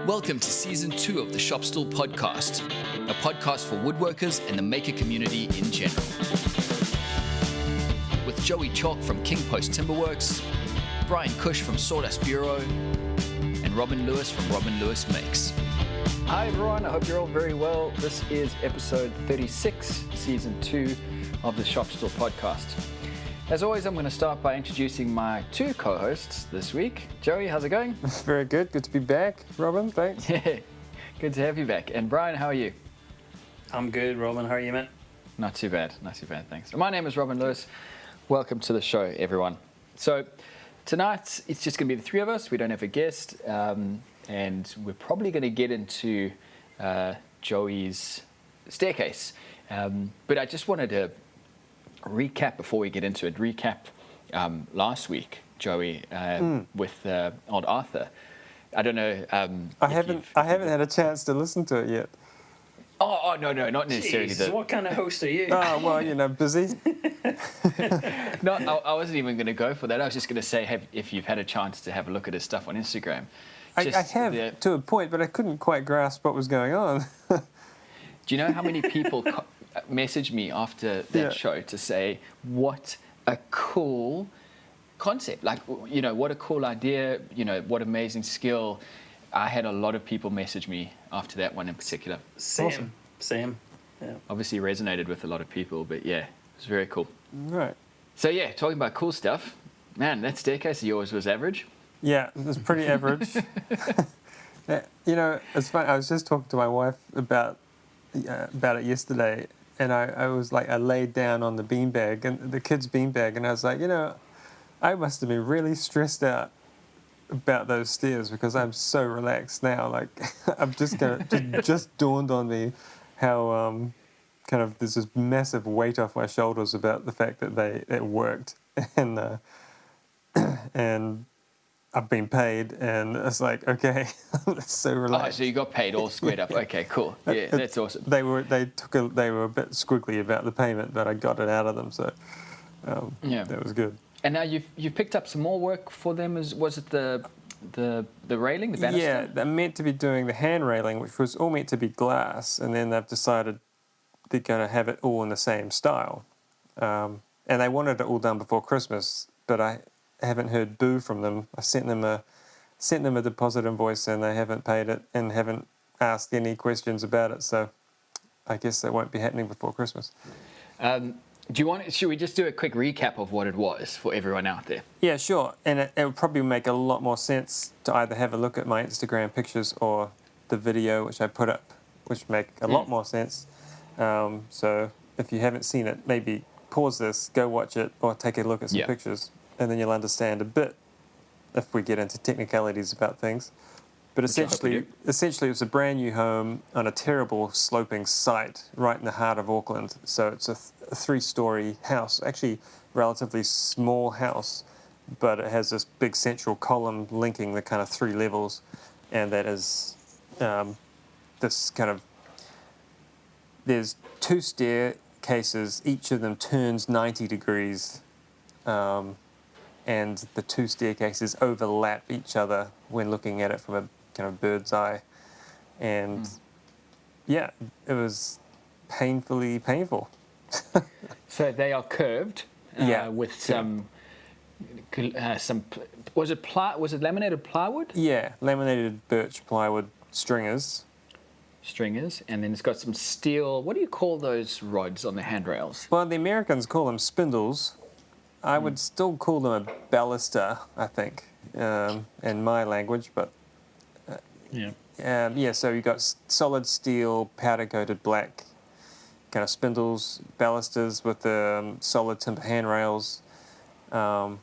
Welcome to Season 2 of the Shop Stool Podcast, a podcast for woodworkers and the maker community in general. With Joey Chalk from King Post Timberworks, Bryan Cush from Sawdust Bureau, and Robin Lewis from RobinLewisMakes. Hi everyone, I hope you're all very well. This is episode 36, Season 2 of the Shop Stool Podcast. As always, I'm going to start by introducing my two co-hosts this week. Joey, how's it going? Very good. Good to be back. Robin, thanks. Yeah, good to have you back. And Bryan, how are you? I'm good, Robin. How are you, mate? Not too bad, thanks. My name is Robin Lewis. Welcome to the show, everyone. So tonight, it's just going to be the three of us. We don't have a guest. And we're probably going to get into Joey's staircase. But I just wanted to recap before we get into it. Last week, Joey, with old Arthur. I don't know. I haven't had a chance to listen to it yet. Oh no, not necessarily. Jeez, what kind of host are you? Oh well, busy. No, I wasn't even going to go for that. I was just going to say, if you've had a chance to have a look at his stuff on Instagram. I have to a point, but I couldn't quite grasp what was going on. Do you know how many people messaged me after that show to say what a cool concept, like, what a cool idea, what amazing skill. I had a lot of people message me after that one in particular. Same. Yeah. Obviously resonated with a lot of people, but yeah, it was very cool. Right. So yeah, talking about cool stuff, man, that staircase of yours was average. Yeah, it was pretty average. It's funny. I was just talking to my wife about it yesterday. And I was like, I laid down on the beanbag, and the kid's beanbag, and I was like, I must have been really stressed out about those stairs because I'm so relaxed now. Like, I'm just dawned on me how kind of there's this massive weight off my shoulders about the fact that it worked, and I've been paid, and it's like, okay, it's so relaxed. Oh, so you got paid all squared up. Okay, cool. Yeah, that's awesome. They were a bit squiggly about the payment, but I got it out of them, so that was good. And now you've picked up some more work for them. Was it the railing, the banister? Yeah, they're meant to be doing the hand railing, which was all meant to be glass, and then they've decided they're going to have it all in the same style. And they wanted it all done before Christmas, but I haven't heard boo from them. I sent them a deposit invoice, and they haven't paid it and haven't asked any questions about it. So I guess that won't be happening before Christmas. Should we just do a quick recap of what it was for everyone out there? Yeah, sure. And it would probably make a lot more sense to either have a look at my Instagram pictures or the video which I put up, which make a lot more sense. So if you haven't seen it, maybe pause this, go watch it, or take a look at some pictures. And then you'll understand a bit if we get into technicalities about things. But essentially it was a brand new home on a terrible sloping site right in the heart of Auckland. So it's a three-story house, actually relatively small house, but it has this big central column linking the kind of three levels, and that is this kind of... There's two staircases, each of them turns 90 degrees, and the two staircases overlap each other when looking at it from a kind of bird's eye. And it was painfully painful. So they are curved with some was it laminated plywood? Yeah, laminated birch plywood stringers, and then it's got some steel. What do you call those rods on the handrails? Well, the Americans call them spindles. I would still call them a baluster, I think, in my language, but... so you've got solid steel, powder-coated black kind of spindles, balusters with the solid timber handrails, and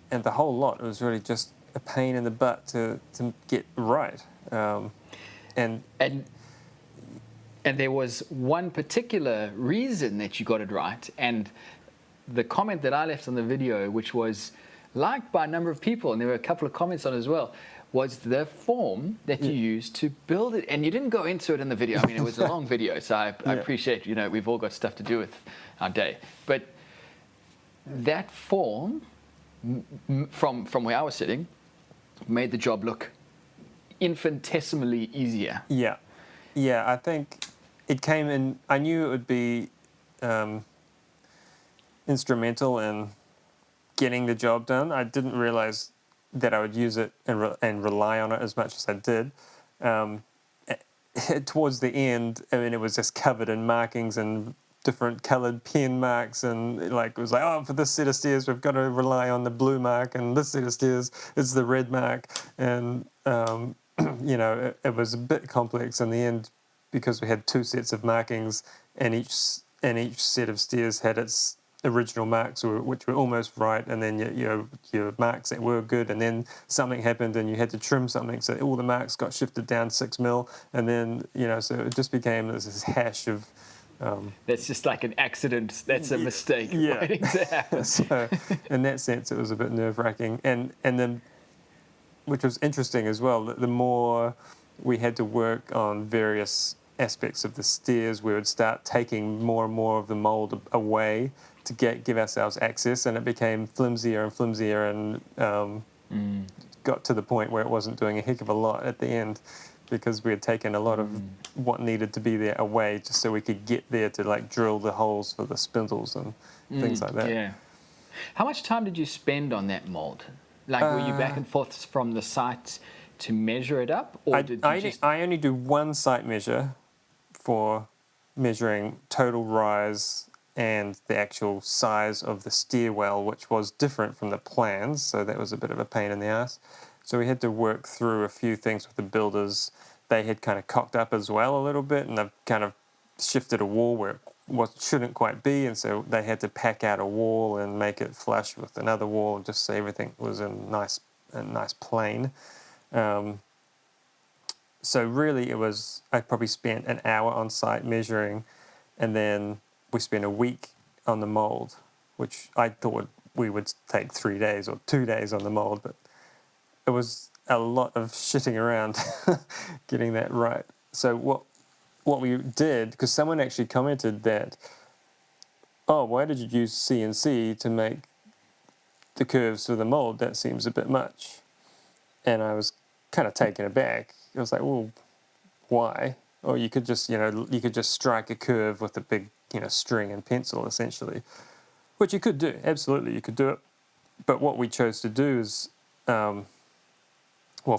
the whole lot. It was really just a pain in the butt to get right. And there was one particular reason that you got it right, and the comment that I left on the video, which was liked by a number of people, and there were a couple of comments on it as well, was the form that you used to build it. And you didn't go into it in the video. I mean, it was a long video, so I appreciate, we've all got stuff to do with our day. But that form, from where I was sitting, made the job look infinitesimally easier. Yeah. Yeah, I think it came in. I knew it would be instrumental in getting the job done. I didn't realize that I would use it and rely on it as much as I did. Towards the end, I mean, it was just covered in markings and different coloured pen marks, and like it was like, oh, for this set of stairs we've got to rely on the blue mark, and this set of stairs is the red mark, and it was a bit complex in the end because we had two sets of markings, and each set of stairs had its original marks which were almost right, and then your marks that were good, and then something happened and you had to trim something, so all the marks got shifted down 6 mil, and then so it just became this hash of that's just like an accident. That's a mistake. Yeah. Waiting to happen. So in that sense it was a bit nerve-wracking, and then which was interesting as well, the more we had to work on various aspects of the stairs, we would start taking more and more of the mold away to give ourselves access, and it became flimsier and flimsier, and got to the point where it wasn't doing a heck of a lot at the end, because we had taken a lot of what needed to be there away just so we could get there to like drill the holes for the spindles and things like that. Yeah. How much time did you spend on that mold? Like, were you back and forth from the site to measure it up, or I only do one site measure for measuring total rise and the actual size of the stairwell, which was different from the plans, so that was a bit of a pain in the ass. So we had to work through a few things with the builders. They had kind of cocked up as well a little bit, and they've kind of shifted a wall where it shouldn't quite be, and so they had to pack out a wall and make it flush with another wall, just so everything was in a nice plane. So really I probably spent an hour on site measuring, and then we spent a week on the mold, which I thought we would take 3 days or 2 days on the mold, but it was a lot of shitting around getting that right. So what we did, because someone actually commented that, oh, why did you use CNC to make the curves for the mold? That seems a bit much. And I was kind of taken aback. I was like, well, why? Or you could just strike a curve with a big, string and pencil, essentially, which you could do. Absolutely, you could do it. But what we chose to do is,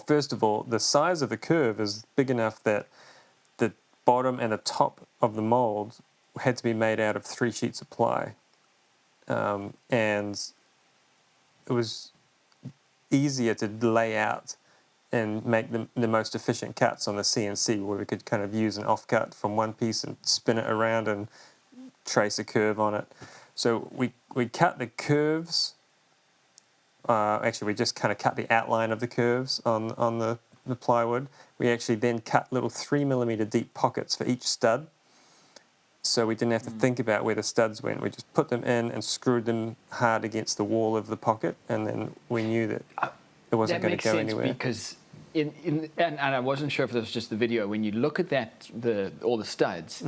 first of all, the size of the curve is big enough that the bottom and the top of the mold had to be made out of 3 sheets of ply. And it was easier to lay out and make the most efficient cuts on the CNC, where we could kind of use an offcut from one piece and spin it around and trace a curve on it. So we cut the curves. Actually, we just kind of cut the outline of the curves on the plywood. We actually then cut little 3mm deep pockets for each stud, so we didn't have to think about where the studs went. We just put them in and screwed them hard against the wall of the pocket, and then we knew that it wasn't going to go anywhere. Because and I wasn't sure if this was just the video. When you look at that, all the studs,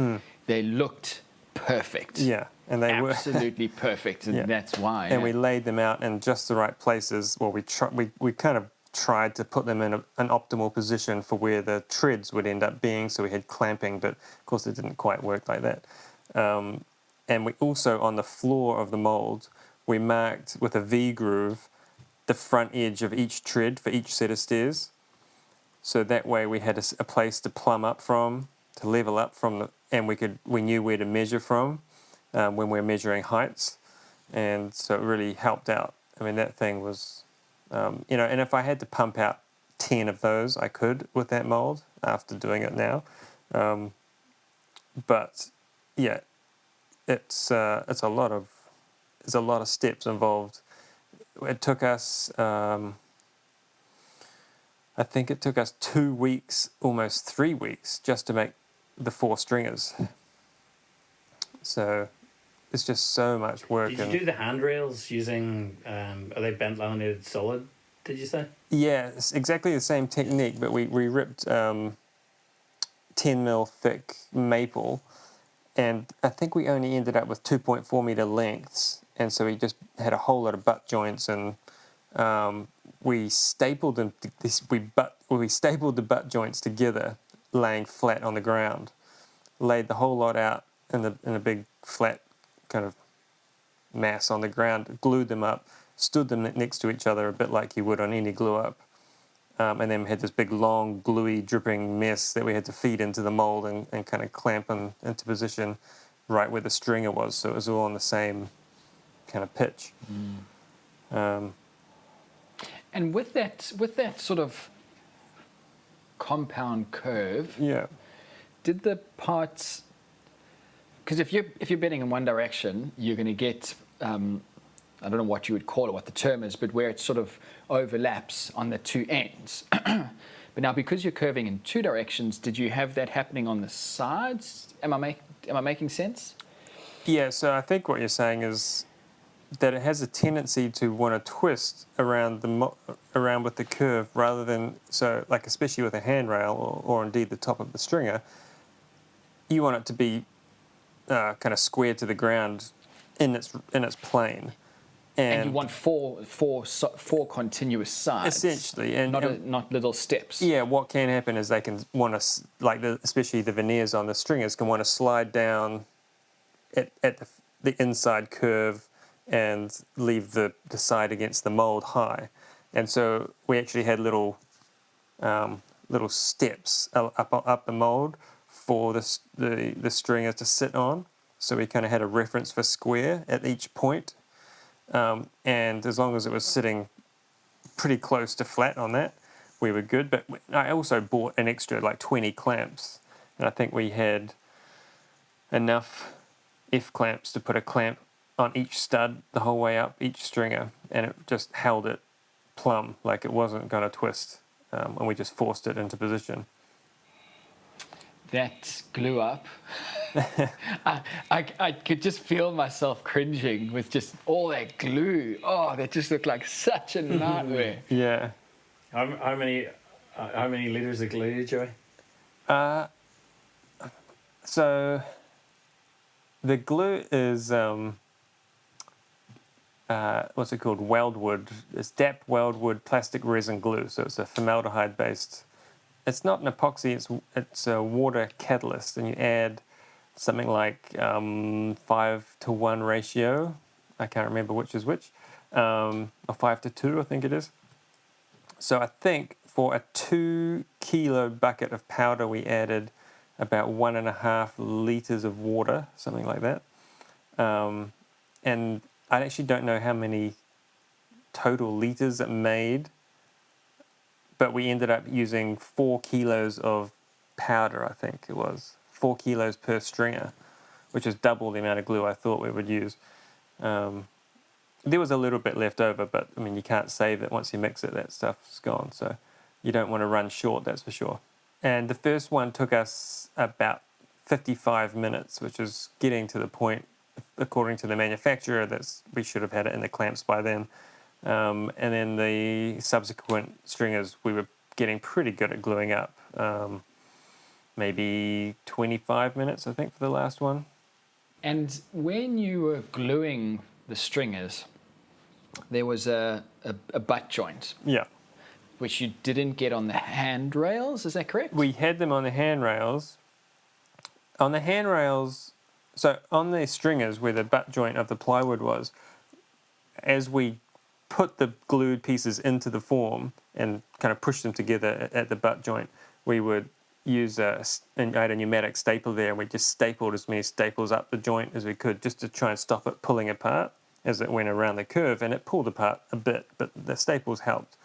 they looked perfect. Yeah, and they were absolutely perfect, and that's why. And we laid them out in just the right places. Well, we kind of tried to put them in an optimal position for where the treads would end up being, so we had clamping, but of course it didn't quite work like that. And we also, on the floor of the mold, we marked with a V groove the front edge of each tread for each set of stairs. So that way we had a place to plumb up from, to level up from, and we knew where to measure from when we're measuring heights, and so it really helped out. I mean, that thing was, and if I had to pump out 10 of those, I could with that mold after doing it now. But yeah, it's a lot of steps involved. It took us, I think it took us 2 weeks, almost 3 weeks, just to make the 4 stringers. So it's just so much work. Did you do the handrails using, are they bent laminated solid, did you say? Yeah, it's exactly the same technique, but we ripped 10 mil thick maple, and I think we only ended up with 2.4 meter lengths, and so we just had a whole lot of butt joints, and we stapled them. We butt we stapled the butt joints together, laying flat on the ground, laid the whole lot out in a big flat kind of mass on the ground, glued them up, stood them next to each other a bit like you would on any glue up, and then we had this big long gluey dripping mess that we had to feed into the mold and kind of clamp into position right where the stringer was, so it was all on the same kind of pitch. And with that sort of compound curve, did the parts, because if you're bending in one direction, you're going to get I don't know what you would call it, what the term is, but where it sort of overlaps on the two ends. But now, because you're curving in two directions, did you have that happening on the sides? Am I making sense? Yeah, so I think what you're saying is that it has a tendency to want to twist around around with the curve rather than, so like especially with a handrail or indeed the top of the stringer, you want it to be kind of square to the ground in its plane. And you want four continuous sides, essentially, and not little steps. Yeah, what can happen is they can want to, especially the veneers on the stringers, can want to slide down at the inside curve and leave the side against the mold high, and so we actually had little steps up the mold for the stringer to sit on. So we kind of had a reference for square at each point. And as long as it was sitting pretty close to flat on that, we were good. But I also bought an extra 20 clamps, and I think we had enough F-clamps to put a clamp on each stud the whole way up each stringer, and it just held it plumb, like it wasn't going to twist, and we just forced it into position. That glue up. I could just feel myself cringing with just all that glue. Oh, that just looked like such a nightmare. Yeah. How many liters of glue, Joey? So the glue is what's it called? Weldwood. It's DAP Weldwood plastic resin glue. So it's a formaldehyde based. It's not an epoxy. It's a water catalyst, and you add something like 5-to-1 ratio. I can't remember which is which, or 5-to-2, I think it is. So I think for a 2-kilo bucket of powder, we added about 1.5 liters of water, something like that. And I actually don't know how many total liters it made, but we ended up using 4 kilos of powder, I think it was. 4 kilos per stringer, which is double the amount of glue I thought we would use. There was a little bit left over, but I mean, you can't save it. Once you mix it, that stuff's gone. So you don't want to run short, that's for sure. And the first one took us about 55 minutes, which is getting to the point, according to the manufacturer, that we should have had it in the clamps by then. And then the subsequent stringers, we were getting pretty good at gluing up. Maybe 25 minutes, I think, for the last one. And when you were gluing the stringers, there was a butt joint. Yeah. Which you didn't get on the handrails, is that correct? We had them on the handrails. On the handrails, so on the stringers where the butt joint of the plywood was, as we put the glued pieces into the form and kind of push them together at the butt joint, we would use I had a pneumatic stapler there, and we just stapled as many staples up the joint as we could just to try and stop it pulling apart as it went around the curve, and it pulled apart a bit, but the staples helped.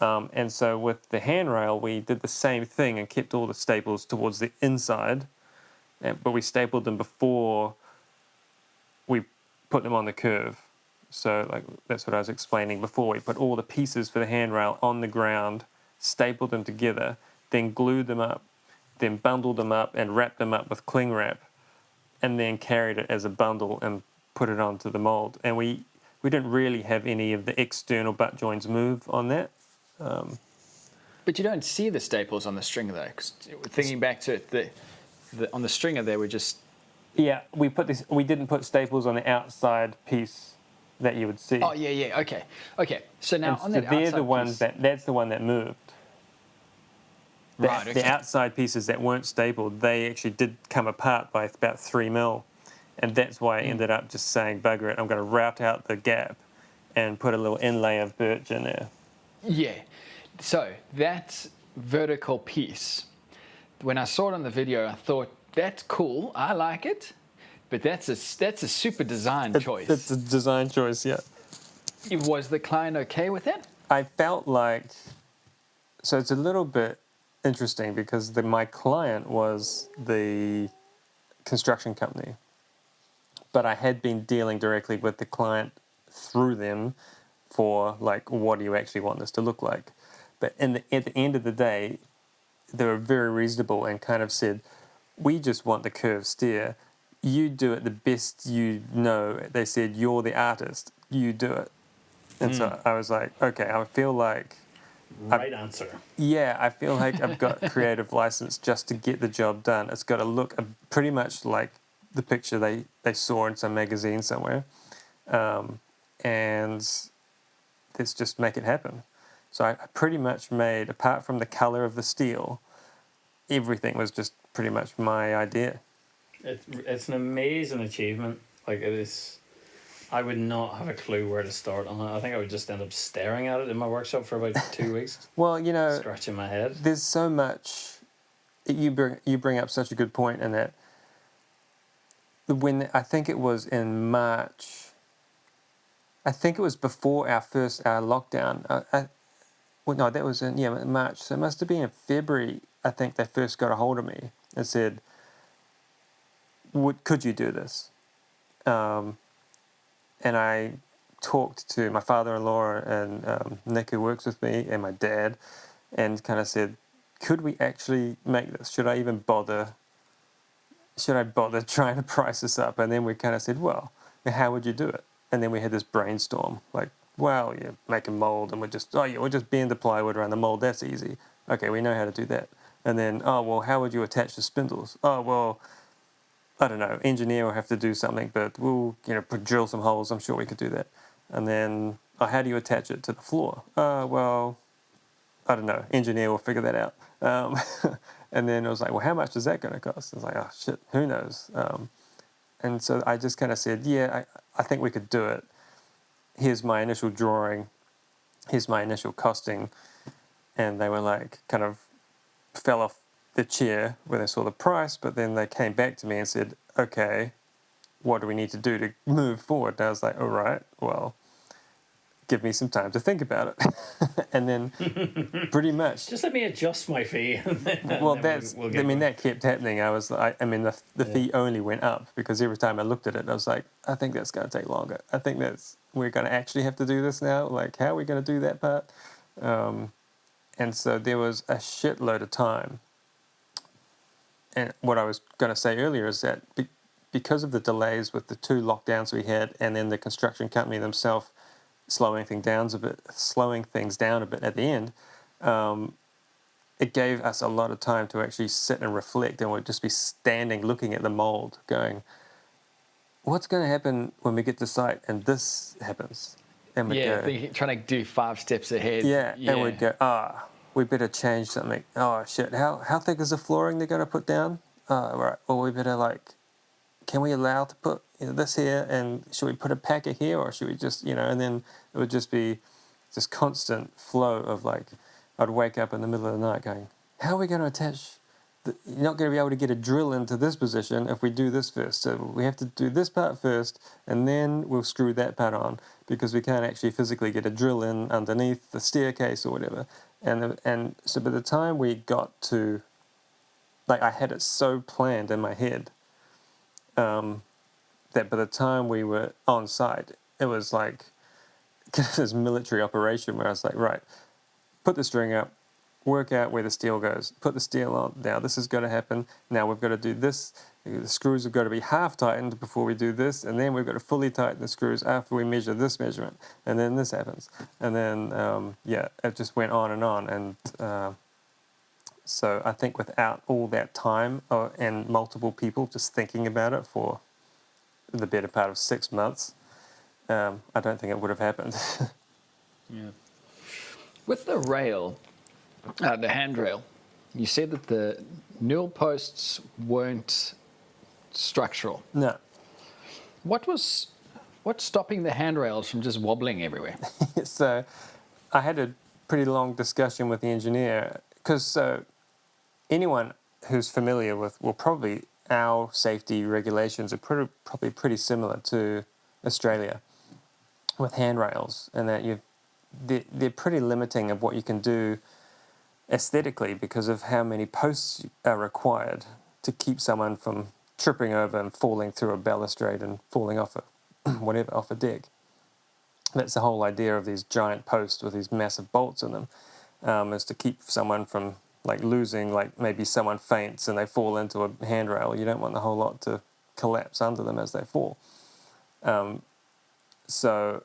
And so with the handrail, we did the same thing and kept all the staples towards the inside, but we stapled them before we put them on the curve. So that's what I was explaining before. We put all the pieces for the handrail on the ground, stapled them together, then glued them up, then bundled them up and wrapped them up with cling wrap, and then carried it as a bundle and put it onto the mold. And we didn't really have any of the external butt joints move on that. But you don't see the staples on the stringer though, 'cause thinking back to it, on the stringer they were just... Yeah, we didn't put staples on the outside piece that you would see. Oh, yeah, okay. So now and on that they're outside the ones piece, that's the one that moved. The outside pieces that weren't stapled, they actually did come apart by about 3 mil. And that's why I ended up just saying, bugger it, I'm going to route out the gap and put a little inlay of birch in there. Yeah. So that vertical piece, when I saw it on the video, I thought, that's cool, I like it, but that's a super design choice. It's a design choice, yeah. Was the client okay with it? I felt like, so it's a little bit interesting because my client was the construction company, but I had been dealing directly with the client through them for like, what do you actually want this to look like? But at the end of the day, they were very reasonable and kind of said, we just want the curved stair. You do it the best you know. They said, you're the artist. You do it. And so I was like, okay, I feel like... Right answer. Yeah, I feel like I've got creative license just to get the job done. It's got to look pretty much like the picture they saw in some magazine somewhere. And let's just make it happen. So I pretty much made, apart from the color of the steel, everything was just pretty much my idea. It's an amazing achievement. Like, it is... I would not have a clue where to start on it. I think I would just end up staring at it in my workshop for about 2 weeks. Well, you know... Scratching my head. There's so much... You bring up such a good point in that when I think it was in March... I think it was before our lockdown. Well, no, that was in March. So it must have been in February. I think they first got a hold of me and said, "Could you do this?" And I talked to my father-in-law and Nick, who works with me, and my dad, and kind of said, "Could we actually make this? Should I even bother? Should I bother trying to price this up?" And then we kind of said, "Well, how would you do it?" And then we had this brainstorm, like, well, you make a mold and we'll just bend the plywood around the mold. That's easy. Okay, we know how to do that. And then, how would you attach the spindles? I don't know. Engineer will have to do something, but we'll, drill some holes. I'm sure we could do that. And then, how do you attach it to the floor? I don't know. Engineer will figure that out. And then it was like, well, how much is that going to cost? I was like, oh, shit, who knows? And so I just kind of said, yeah, I think we could do it. Here's my initial drawing. Here's my initial costing. And they were like, kind of fell off the chair when they saw the price, but then they came back to me and said, okay, what do we need to do to move forward? And I was like, all right, well, give me some time to think about it. And then pretty much... Just let me adjust my fee. Well, that kept happening. The fee only went up because every time I looked at it, I was like, I think that's going to take longer. I think we're going to actually have to do this now. Like, how are we going to do that part? And so there was a shitload of time. And what I was going to say earlier is that because of the delays with the 2 lockdowns we had and then the construction company themselves slowing things down a bit at the end, it gave us a lot of time to actually sit and reflect, and we'd just be standing looking at the mold going, what's going to happen when we get to site and this happens? And we'd go, trying to do 5 steps ahead. Yeah, and we'd go, we better change something. Oh, shit, how thick is the flooring they're going to put down? Right, well, we better, can we allow to put this here, and should we put a packer here, or should we just, and then it would just be this constant flow of, I'd wake up in the middle of the night going, how are we going to attach... You're not going to be able to get a drill into this position if we do this first. So we have to do this part first, and then we'll screw that part on, because we can't actually physically get a drill in underneath the staircase or whatever. And so by the time we got to, I had it so planned in my head that by the time we were on site, it was like this military operation where I was like, right, put the string up, work out where the steel goes, put the steel on. Now this is going to happen. Now we've got to do this. The screws have got to be half tightened before we do this, and then we've got to fully tighten the screws after we measure this measurement, and then this happens. And then, it just went on. And so I think without all that time and multiple people just thinking about it for the better part of 6 months, I don't think it would have happened. Yeah. With the rail, the handrail, you said that the newel posts weren't structural. No. What's stopping the handrails from just wobbling everywhere? So I had a pretty long discussion with the engineer because anyone who's familiar with, well, probably our safety regulations are probably pretty similar to Australia with handrails, and that they're pretty limiting of what you can do aesthetically because of how many posts are required to keep someone from tripping over and falling through a balustrade and falling off off a deck. That's the whole idea of these giant posts with these massive bolts in them, is to keep someone from losing, maybe someone faints and they fall into a handrail. You don't want the whole lot to collapse under them as they fall. So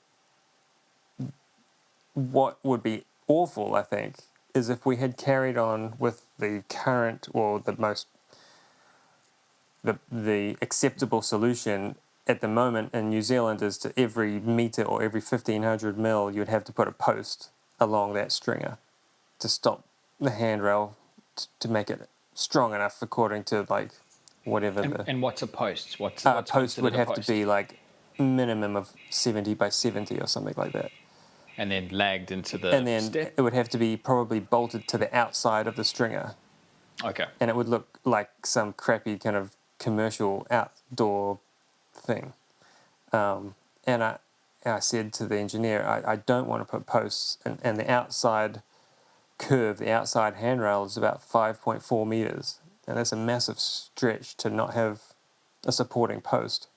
what would be awful, I think, is if we had carried on with the current, or the acceptable solution at the moment in New Zealand is to every metre or every 1,500 mil, you'd have to put a post along that stringer to stop the handrail, to make it strong enough according to whatever and what's a post? What's post would have to be minimum of 70 by 70 or something like that. And then lagged into the and then step? It would have to be probably bolted to the outside of the stringer. Okay. And it would look like some crappy kind of commercial outdoor thing. And I said to the engineer, I don't want to put posts, and the outside curve, the outside handrail is about 5.4 meters, and that's a massive stretch to not have a supporting post.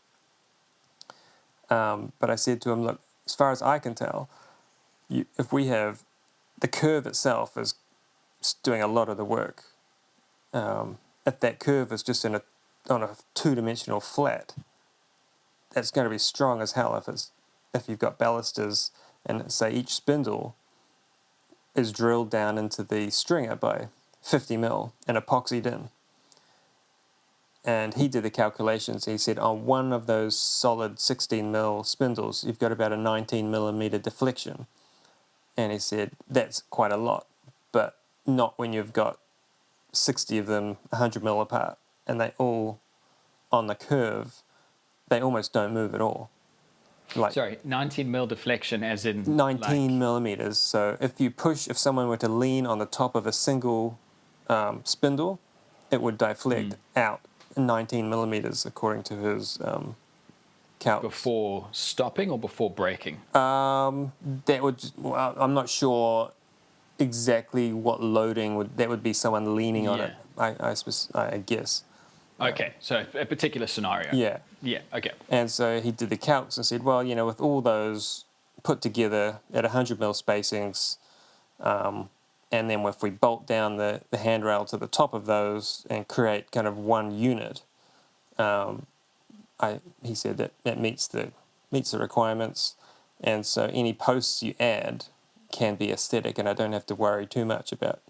But I said to him, look, as far as I can tell, if we have the curve itself is doing a lot of the work. If that curve is just on a two-dimensional flat, that's going to be strong as hell if you've got balusters and say each spindle is drilled down into the stringer by 50 mil and epoxied in. And he did the calculations. He said on one of those solid 16 mil spindles, you've got about a 19 millimeter deflection. And he said that's quite a lot, but not when you've got 60 of them 100 mil apart, and they all on the curve, they almost don't move at all. Sorry, 19 mil deflection as in 19 millimeters. So if someone were to lean on the top of a single spindle, it would deflect out 19 millimeters according to his calcs. Before stopping or before braking? I'm not sure exactly what loading that would be. Someone leaning on it, I guess. Okay, so a particular scenario. Yeah, okay. And so he did the calcs and said, well, with all those put together at 100 mil spacings, and then if we bolt down the handrail to the top of those and create kind of one unit, he said that meets the requirements, and so any posts you add can be aesthetic, and I don't have to worry too much about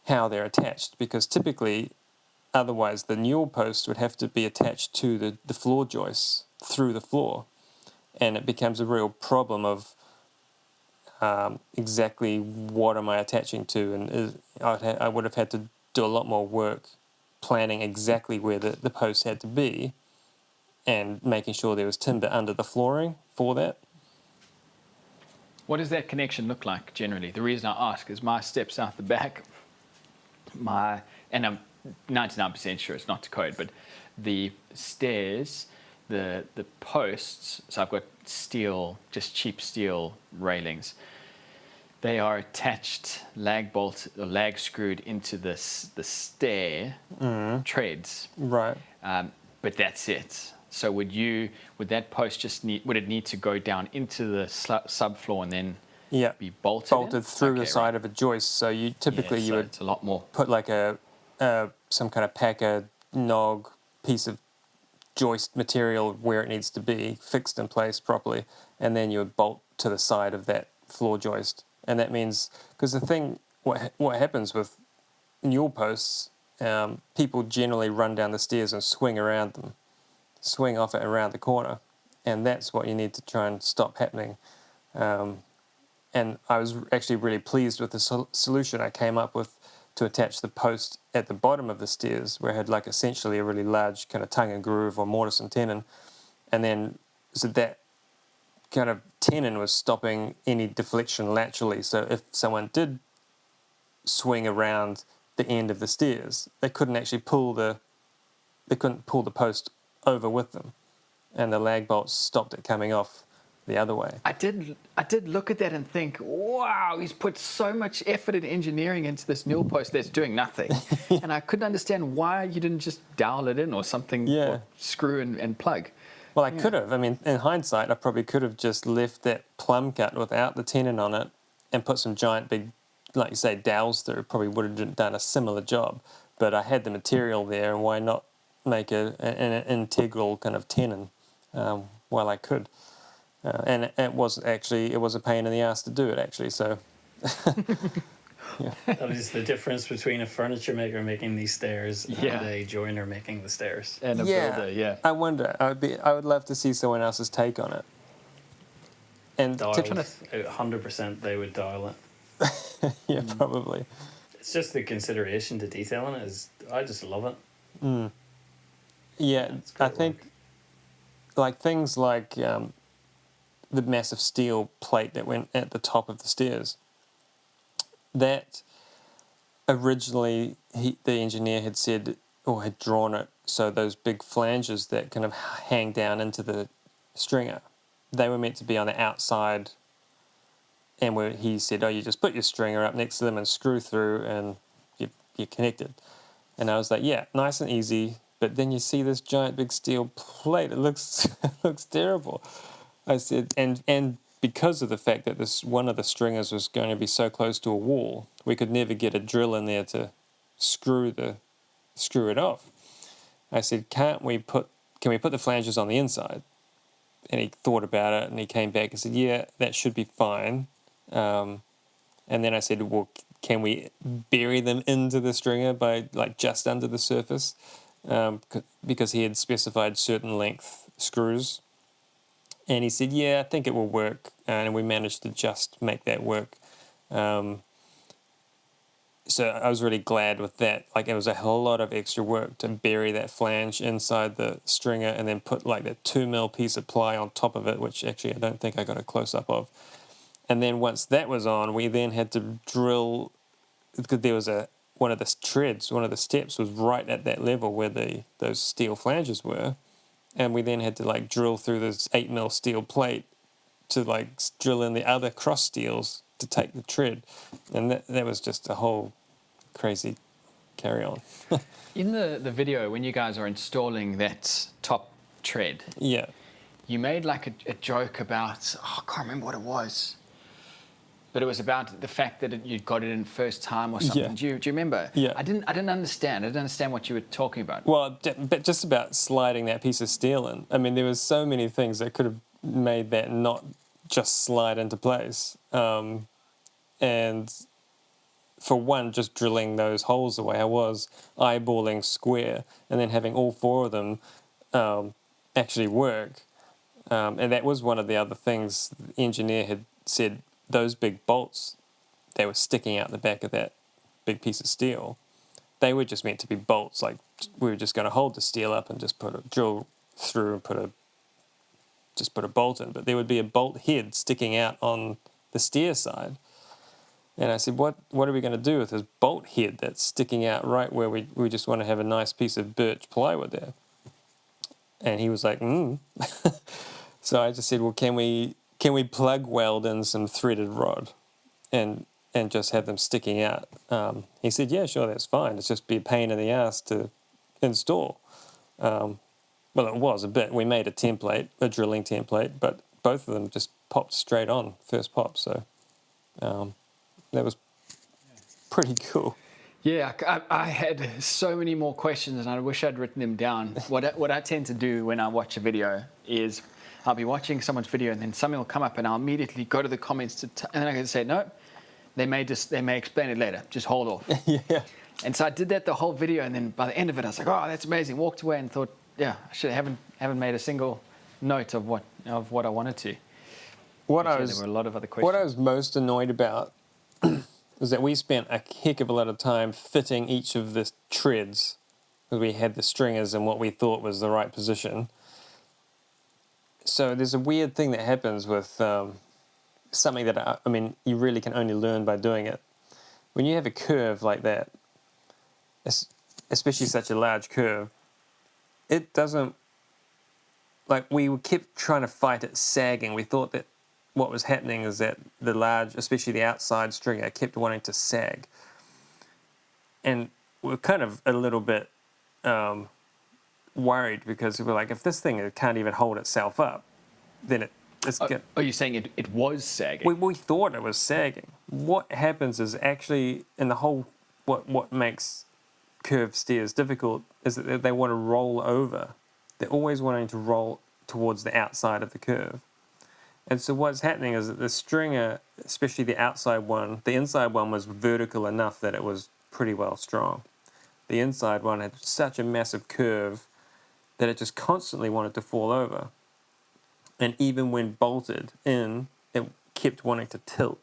how they're attached, because typically, otherwise the newel post would have to be attached to the floor joists through the floor, and it becomes a real problem of exactly what am I attaching to, and I would have had to do a lot more work planning exactly where the post had to be and making sure there was timber under the flooring for that. What does that connection look like generally? The reason I ask is my steps out the back, and I'm 99% sure it's not to code, but the stairs, the posts, so I've got steel, just cheap steel railings. They are attached, lag screwed into the stair treads. Right. But that's it. So would that post would it need to go down into the subfloor and then be bolted through the side of a joist? So you typically you would it's a lot more. Put like some kind of packer nog piece of joist material where it needs to be fixed in place properly, and then you would bolt to the side of that floor joist. And that means, because what happens with newel posts, people generally run down the stairs and swing off it around the corner, and that's what you need to try and stop happening. And I was actually really pleased with the solution I came up with to attach the post at the bottom of the stairs, where it had like essentially a really large kind of tongue and groove or mortise and tenon, and then so that kind of tenon was stopping any deflection laterally. So if someone did swing around the end of the stairs, they couldn't actually pull the post over with them, and the lag bolts stopped it coming off the other way. I did look at that and think, wow, he's put so much effort and engineering into this newel post that's doing nothing. And I couldn't understand why you didn't just dowel it in or something, or screw and plug. Well, I could have. I mean, in hindsight, I probably could have just left that plumb cut without the tenon on it and put some giant big, like you say, dowels through. Probably would have done a similar job. But I had the material there, and why not make an integral kind of tenon while I could? And it was a pain in the ass to do it, actually. So yeah. That is the difference between a furniture maker making these stairs and a joiner making the stairs. And a builder, yeah. I wonder. I would love to see someone else's take on it. And 100% they would dial it. Yeah, probably. It's just the consideration to detail in it I just love it. Yeah, I think like things like the massive steel plate that went at the top of the stairs, that originally the engineer had said, or had drawn it, so those big flanges that kind of hang down into the stringer, they were meant to be on the outside, and he said, you just put your stringer up next to them and screw through and you're connected. And I was like, yeah, nice and easy, but then you see this giant big steel plate, it looks terrible. I said, and because of the fact that one of the stringers was going to be so close to a wall, we could never get a drill in there to screw it off. I said, can we put the flanges on the inside? And he thought about it, and he came back and said, yeah, that should be fine. And then I said, well, can we bury them into the stringer by like just under the surface? Because he had specified certain length screws. And he said, yeah, I think it will work. And we managed to just make that work. So I was really glad with that. Like, it was a whole lot of extra work to bury that flange inside the stringer and then put like that 2mm piece of ply on top of it, which actually I don't think I got a close-up of. And then once that was on, we then had to drill, because there was one of the steps was right at that level where those steel flanges were. And we then had to like drill through this 8mm steel plate to like drill in the other cross steels to take the tread. And that was just a whole crazy carry on. In the video, when you guys are installing that top tread, you made like a joke about, I can't remember what it was, but it was about the fact that you'd got it in first time or something. Do you remember? Yeah. I didn't understand. I didn't understand what you were talking about. Well, but just about sliding that piece of steel in. I mean, there was so many things that could have made that not just slide into place. And for one, just drilling those holes the way I was, eyeballing square, and then having all four of them actually work. And that was one of the other things the engineer had said. Those big bolts, they were sticking out the back of that big piece of steel. They were just meant to be bolts. Like, we were just going to hold the steel up and just drill through and put a bolt in. But there would be a bolt head sticking out on the steer side. And I said, what are we going to do with this bolt head that's sticking out right where we just want to have a nice piece of birch plywood there? And he was like, So I just said, well, can we plug weld in some threaded rod and just have them sticking out? He said, yeah, sure, that's fine. It's just be a pain in the ass to install. Well, it was a bit. We made a drilling template, but both of them just popped straight on, first pop. So that was pretty cool. Yeah, I had so many more questions, and I wish I'd written them down. What I tend to do when I watch a video is I'll be watching someone's video, and then something will come up, and I'll immediately go to the comments, and then I can say, no, they may explain it later. Just hold off. Yeah. And so I did that the whole video, and then by the end of it, I was like, oh, that's amazing. Walked away and thought, yeah, I haven't made a single note of what I wanted to. There were a lot of other questions. What I was most annoyed about is that we spent a heck of a lot of time fitting each of the treads, because we had the stringers in what we thought was the right position. So there's a weird thing that happens with something that, I mean, you really can only learn by doing it. When you have a curve like that, especially such a large curve, it doesn't, like, we kept trying to fight it sagging. We thought that what was happening is that the large, especially the outside stringer, kept wanting to sag. And we're kind of a little bit worried, because we're like, if this thing can't even hold itself up, then it's Are you saying it was sagging? we thought it was sagging. What happens is actually, in the whole, what makes curved steers difficult is that they want to roll over. They're always wanting to roll towards the outside of the curve. And so what's happening is that the stringer, especially the outside one, the inside one was vertical enough that it was pretty well strong. The inside one had such a massive curve that it just constantly wanted to fall over. And even when bolted in, it kept wanting to tilt.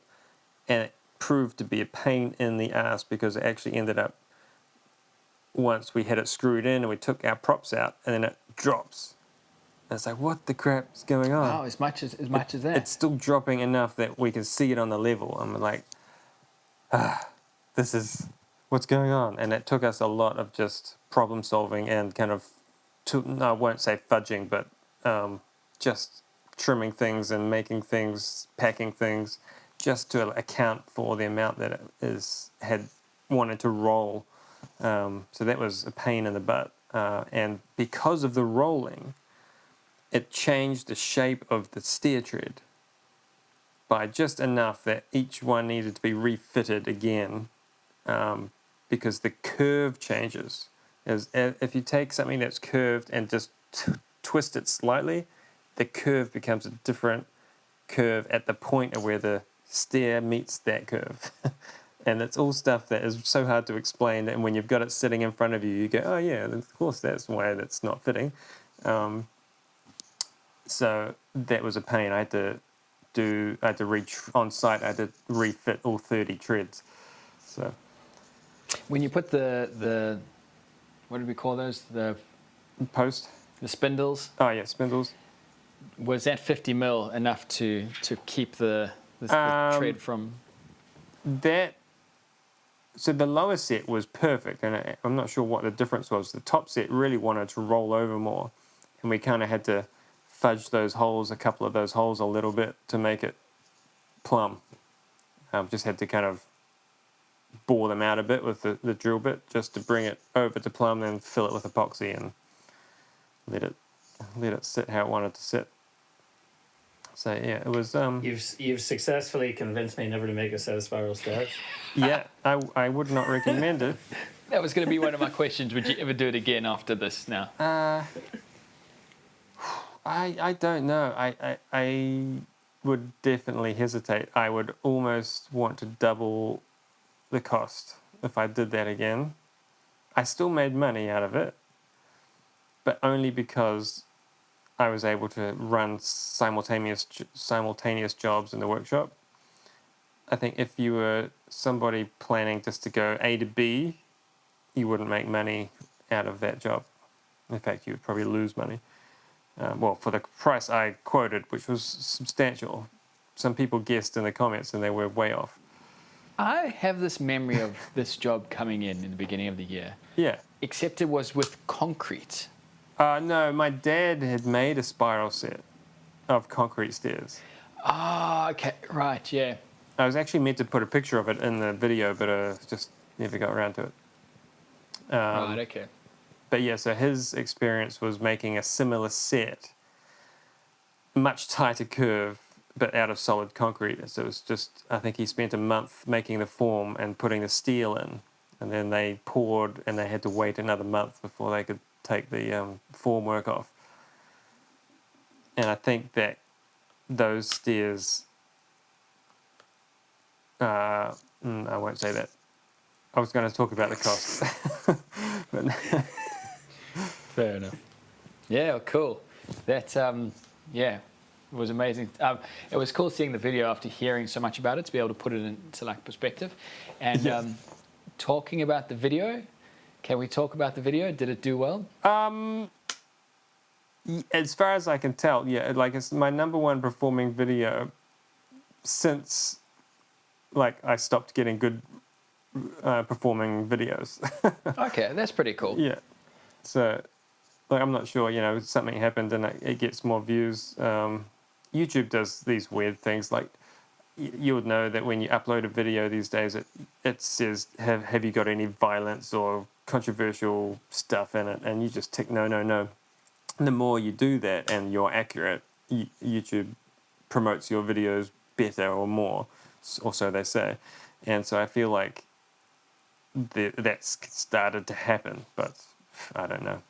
And it proved to be a pain in the ass, because it actually ended up, once we had it screwed in and we took our props out, and then it drops. And it's like, what the crap is going on? Wow, as much as that. It's still dropping enough that we can see it on the level. And we're like, this is what's going on. And it took us a lot of just problem solving and kind of, I won't say fudging, but just trimming things and making things, packing things, just to account for the amount that it had wanted to roll. So that was a pain in the butt. And because of the rolling, it changed the shape of the steer tread by just enough that each one needed to be refitted again, because the curve changes. If you take something that's curved and just twist it slightly, the curve becomes a different curve at the point of where the steer meets that curve. And it's all stuff that is so hard to explain, and when you've got it sitting in front of you, you go, oh yeah, of course that's why that's not fitting. So that was a pain. I had to reach on site. I had to refit all 30 treads. So when you put the what did we call those? The post. The spindles. Oh yeah, spindles. Was that 50 mil enough to keep the tread from? So the lower set was perfect, and I'm not sure what the difference was. The top set really wanted to roll over more, and we kind of had to fudge those holes, a couple of those holes a little bit to make it plumb. Just had to kind of bore them out a bit with the drill bit, just to bring it over to plumb, then fill it with epoxy and let it sit how it wanted to sit. So yeah, it was. You've successfully convinced me never to make a set of spiral stairs. Yeah, I would not recommend it. That was going to be one of my questions. Would you ever do it again after this? Now. I don't know. I would definitely hesitate. I would almost want to double the cost if I did that again. I still made money out of it, but only because I was able to run simultaneous jobs in the workshop. I think if you were somebody planning just to go A to B, you wouldn't make money out of that job. In fact, you would probably lose money. For the price I quoted, which was substantial. Some people guessed in the comments and they were way off. I have this memory of this job coming in the beginning of the year. Yeah. Except it was with concrete. No, my dad had made a spiral set of concrete stairs. Oh, okay. Right, yeah. I was actually meant to put a picture of it in the video, but just never got around to it. Right, okay. But yeah, so his experience was making a similar set, much tighter curve, but out of solid concrete. So it was just, I think he spent a month making the form and putting the steel in, and then they poured, and they had to wait another month before they could take the formwork off. And I think that those stairs, I won't say that. I was going to talk about the cost. But fair enough. Yeah, cool. That, yeah, was amazing. It was cool seeing the video after hearing so much about it, to be able to put it into like perspective. And Yes. Talking about the video, can we talk about the video? Did it do well? As far as I can tell, yeah, like it's my number one performing video since like I stopped getting good performing videos. Okay, that's pretty cool. Yeah. So, like, I'm not sure, something happened and it gets more views. YouTube does these weird things. Like, you would know that when you upload a video these days, it says, have you got any violence or controversial stuff in it? And you just tick no, no, no. And the more you do that and you're accurate, YouTube promotes your videos better or more, or so they say. And so I feel like that's started to happen, but I don't know.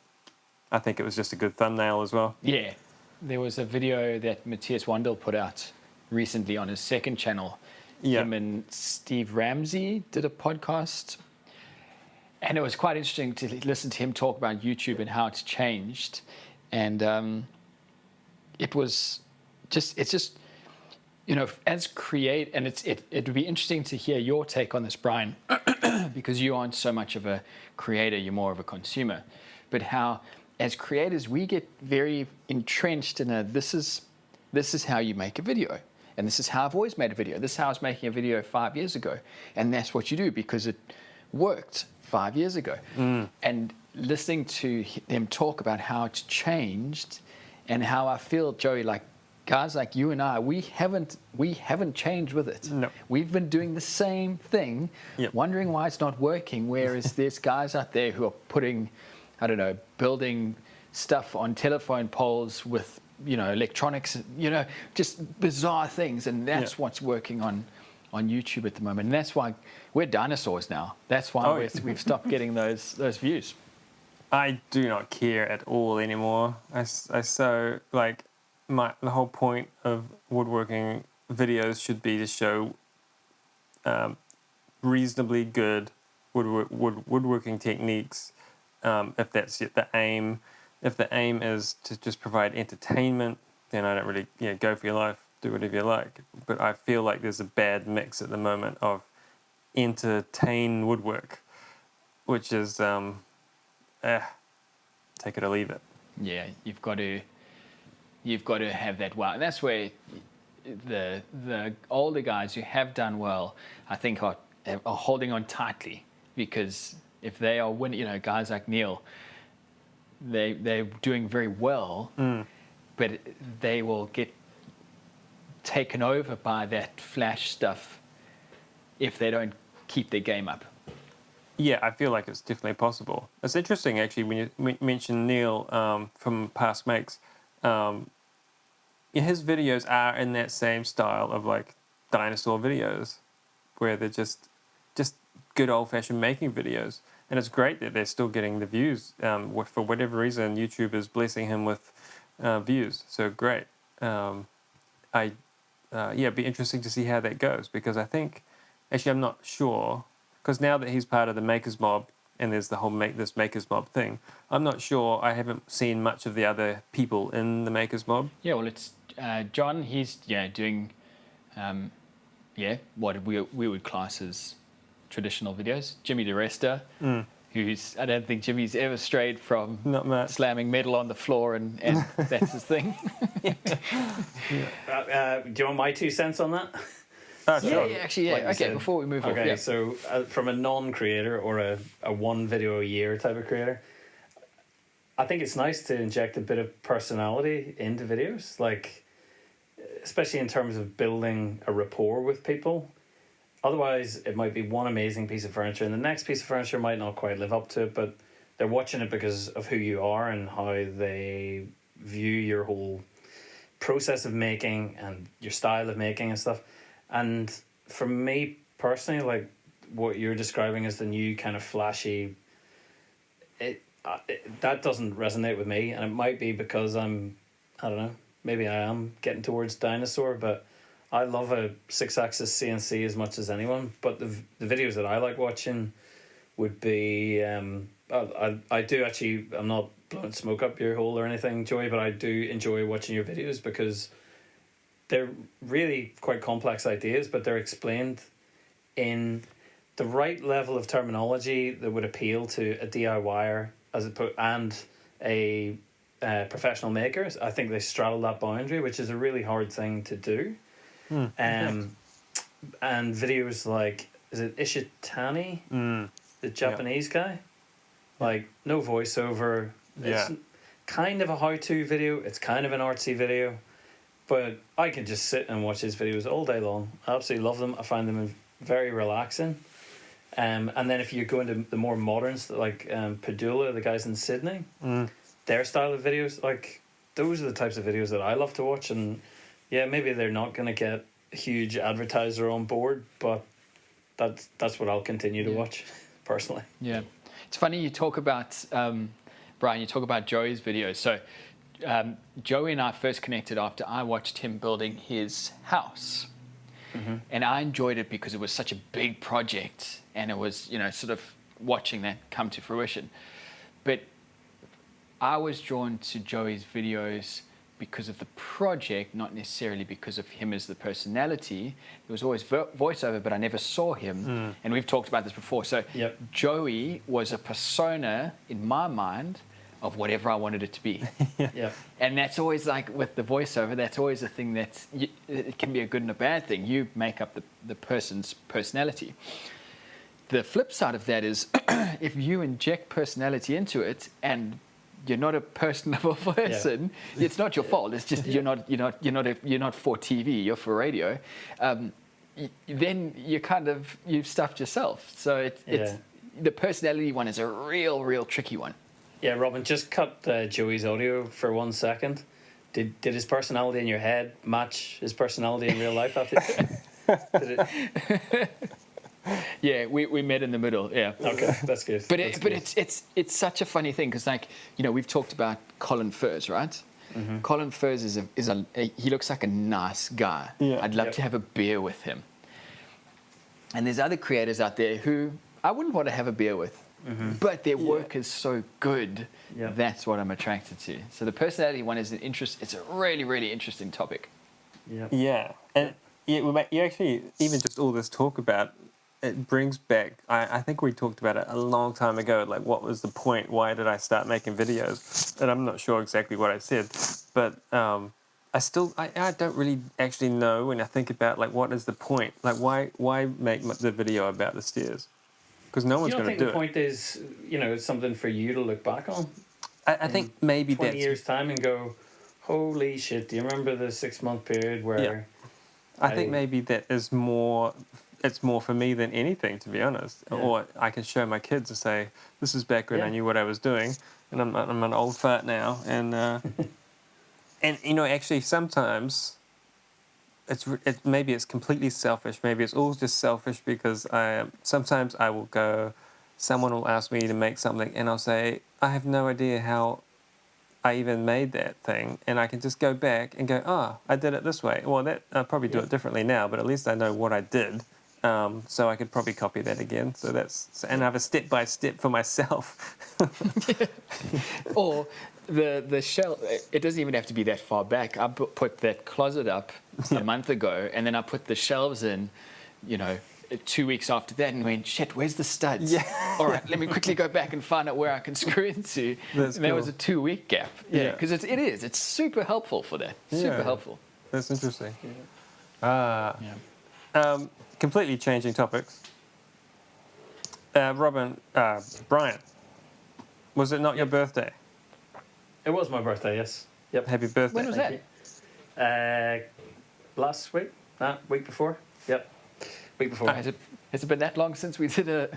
I think it was just a good thumbnail as well. Yeah. There was a video that Matthias Wandel put out recently on his second channel. Yeah. Him and Steve Ramsey did a podcast. And it was quite interesting to listen to him talk about YouTube and how it's changed. And it's just, as create, and it would be interesting to hear your take on this, Bryan, because you aren't so much of a creator, you're more of a consumer. But how, as creators, we get very entrenched in this is how you make a video. And this is how I've always made a video. This is how I was making a video 5 years ago. And that's what you do because it worked 5 years ago. And listening to them talk about how it's changed and how I feel, Joey, like guys like you and I, we haven't changed with it. No. We've been doing the same thing, Yep. wondering why it's not working, whereas there's guys out there who are putting, I don't know, building stuff on telephone poles with, electronics, just bizarre things. And that's what's working on YouTube at the moment. And that's why we're dinosaurs now. That's why we've stopped getting those views. I do not care at all anymore. I so like the whole point of woodworking videos should be to show reasonably good woodworking techniques. If that's the aim, if the aim is to just provide entertainment, then I don't really go for your life, do whatever you like. But I feel like there's a bad mix at the moment of entertain woodwork, which is take it or leave it. Yeah, you've got to have that wow. And that's where the older guys who have done well, I think, are holding on tightly, because if they are winning, guys like Neil, they're doing very well, but they will get taken over by that flash stuff if they don't keep their game up. Yeah, I feel like it's definitely possible. It's interesting, actually, when you mention Neil from Past Makes. His videos are in that same style of like dinosaur videos, where they're just good old-fashioned making videos. And it's great that they're still getting the views. For whatever reason, YouTube is blessing him with views. So great. It'd be interesting to see how that goes, because I think, actually, I'm not sure. Because now that he's part of the Makers Mob and there's the whole this Makers Mob thing, I'm not sure. I haven't seen much of the other people in the Makers Mob. Yeah, well, it's John. He's doing what we would class as traditional videos. Jimmy DeResta, who's, I don't think Jimmy's ever strayed from Not much. slamming metal on the floor, and that's his thing. Do you want my 2 cents on that? Sure. Actually, Like you okay, said. before we move on. Okay, Yeah. so from a non-creator or a one video a year type of creator, I think it's nice to inject a bit of personality into videos, like especially in terms of building a rapport with people. Otherwise, it might be one amazing piece of furniture, and the next piece of furniture might not quite live up to it, but they're watching it because of who you are and how they view your whole process of making and your style of making and stuff. And for me personally, like what you're describing as the new kind of flashy, that doesn't resonate with me. And it might be because I don't know, maybe I am getting towards dinosaur, but I love a 6-axis CNC as much as anyone. But the videos that I like watching would be, I do actually, I'm not blowing smoke up your hole or anything, Joey, but I do enjoy watching your videos because they're really quite complex ideas, but they're explained in the right level of terminology that would appeal to a DIYer and a professional maker. I think they straddle that boundary, which is a really hard thing to do. And videos like, is it Ishitani, the Japanese guy? Like, no voiceover. It's kind of a how-to video. It's kind of an artsy video. But I can just sit and watch his videos all day long. I absolutely love them. I find them very relaxing. And then if you go into the more moderns, like Padula, the guys in Sydney, their style of videos, like, those are the types of videos that I love to watch. And yeah, maybe they're not going to get a huge advertiser on board, but that's what I'll continue to watch, personally. Yeah. It's funny you talk about, Bryan, you talk about Joey's videos. So Joey and I first connected after I watched him building his house. And I enjoyed it because it was such a big project, and it was, sort of watching that come to fruition. But I was drawn to Joey's videos because of the project, not necessarily because of him as the personality. There was always voiceover, but I never saw him. And we've talked about this before. So Joey was a persona in my mind of whatever I wanted it to be. And that's always like with the voiceover, that's always a thing it can be a good and a bad thing. You make up the person's personality. The flip side of that is if you inject personality into it and you're not a personable person, it's not your fault. It's just you're not for TV, you're for radio. Then you've stuffed yourself. So it's the personality one is a real tricky one. Yeah, Robin, just cut Joey's audio for 1 second. Did his personality in your head match his personality in real life after did it? Yeah, we met in the middle. Yeah. Okay, that's good. But it's such a funny thing because, like, we've talked about Colin Furze, right? Colin Furze is he looks like a nice guy. Yeah. I'd love to have a beer with him. And there's other creators out there who I wouldn't want to have a beer with. But their work is so good. That's what I'm attracted to. So the personality one is it's a really interesting topic. And you actually, even just all this talk about it brings back, I think we talked about it a long time ago, like what was the point, why did I start making videos? And I'm not sure exactly what I said, but I don't really actually know when I think about, like, what is the point, like why make the video about the stairs? Because no one's going to do it. You don't think the point is, it's something for you to look back on? I think maybe 20 years' time and go, holy shit, do you remember the 6-month period where... I think maybe that is more... It's more for me than anything, to be honest. Or I can show my kids and say, this is back when I knew what I was doing, and I'm an old fart now. And, actually sometimes... maybe it's completely selfish. Maybe it's all just selfish because sometimes I will go, someone will ask me to make something and I'll say, I have no idea how I even made that thing. And I can just go back and go, I did it this way. Well, I'll probably do it differently now, but at least I know what I did. So I could probably copy that again. And I have a step-by-step for myself. Or the shelf, it doesn't even have to be that far back. I put that closet up a month ago, and then I put the shelves in, 2 weeks after that, and went, shit, where's the studs? All right, let me quickly go back and find out where I can screw into. That was a 2-week gap. Because it's super helpful for that. Super helpful. That's interesting. Completely changing topics. Bryan, was it not your birthday? It was my birthday, yes. Yep. Happy birthday. When was that? Last week? Week before? Yep. Week before. Has it been that long since we did an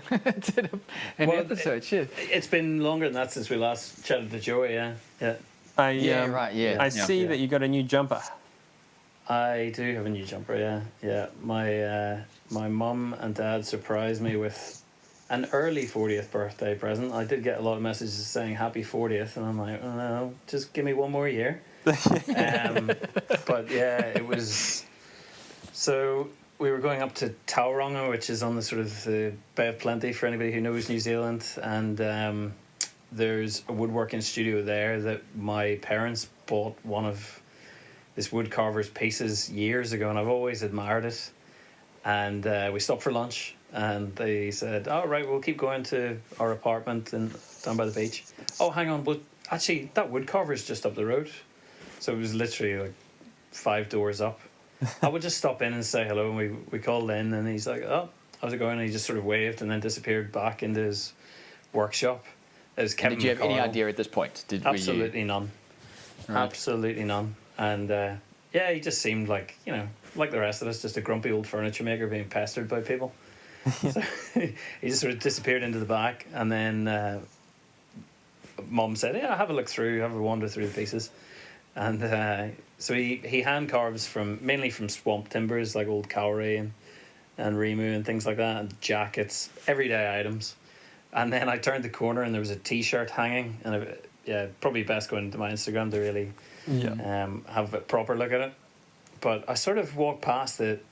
episode? Shit. It's been longer than that since we last chatted to Joey, yeah. I see that you got a new jumper. I do have a new jumper, yeah. My mum and dad surprised me with an early 40th birthday present. I did get a lot of messages saying happy 40th, and I'm like, oh no, just give me one more year. But yeah, it was... So we were going up to Tauranga, which is on the sort of the Bay of Plenty for anybody who knows New Zealand, and there's a woodworking studio there that my parents bought one of this wood carver's pieces years ago, and I've always admired it. And we stopped for lunch, and they said, "Oh, right, we'll keep going to our apartment and down by the beach." Oh, hang on, but actually, that wood carver's just up the road. So it was literally like 5 doors up. I would just stop in and say hello, and we called in, and he's like, "Oh, how's it going?" And he just sort of waved and then disappeared back into his workshop. It was Kevin. Did you have any McConnell. idea at this point? Absolutely none. Right. Absolutely none. And yeah, he just seemed like, like the rest of us, just a grumpy old furniture maker being pestered by people. So he just sort of disappeared into the back, and then Mum said, "Yeah, have a look through, have a wander through the pieces." And so he hand carves mainly from swamp timbers like old cowrie and Remu and things like that, and jackets, everyday items. And then I turned the corner and there was a T-shirt hanging, and probably best going to my Instagram to really have a proper look at it. But I sort of walked past it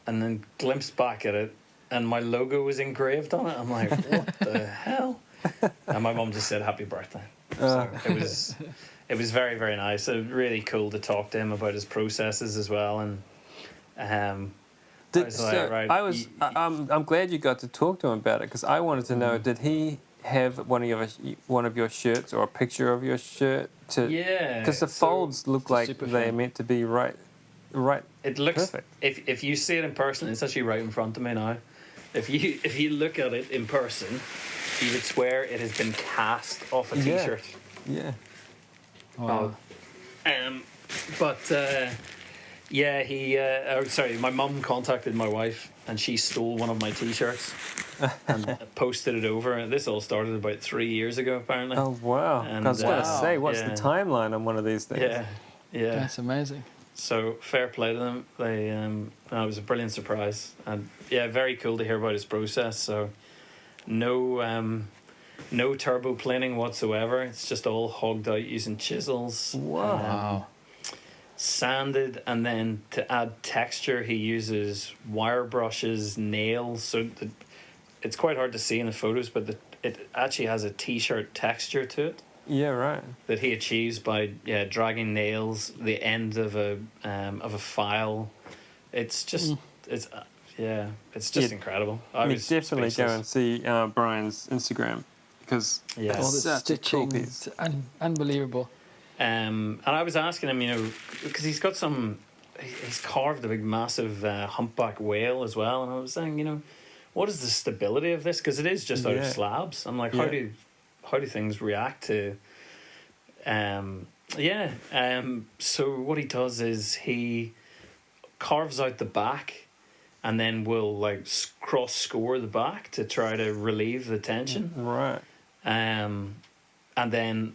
and then glimpsed back at it, and my logo was engraved on it. I'm like, what the hell? And my mum just said, "Happy birthday." So it was very, very nice. It was really cool to talk to him about his processes as well. And I'm glad you got to talk to him about it, because I wanted to know, did he have one of your shirts or a picture of your shirt? Yeah. Because the folds look like they're meant to be right. It looks perfect. If you see it in person, it's actually right in front of me now. If you look at it in person, you would swear it has been cast off a T-shirt. Yeah. Wow. My mum contacted my wife, and she stole one of my T-shirts and posted it over. And this all started about 3 years ago, apparently. Oh, wow. And, I was going to say, what's the timeline on one of these things? Yeah. That's amazing. So fair play to them. It was a brilliant surprise, and very cool to hear about his process. So no turbo planing whatsoever. It's just all hogged out using chisels. Wow. Sanded, and then to add texture, he uses wire brushes, nails. So it's quite hard to see in the photos, but it actually has a T-shirt texture to it. Yeah, right. That he achieves by dragging nails, the end of a file. It's just it's just incredible. I was definitely speechless. go and see Bryan's Instagram, because All the such a stitching, cool piece. it's unbelievable. And I was asking him, because he's carved a big, massive humpback whale as well, and I was saying, what is the stability of this? Because it is just out of slabs. I'm like, how do things react to? So what he does is he carves out the back, and then will cross score the back to try to relieve the tension. Right. And then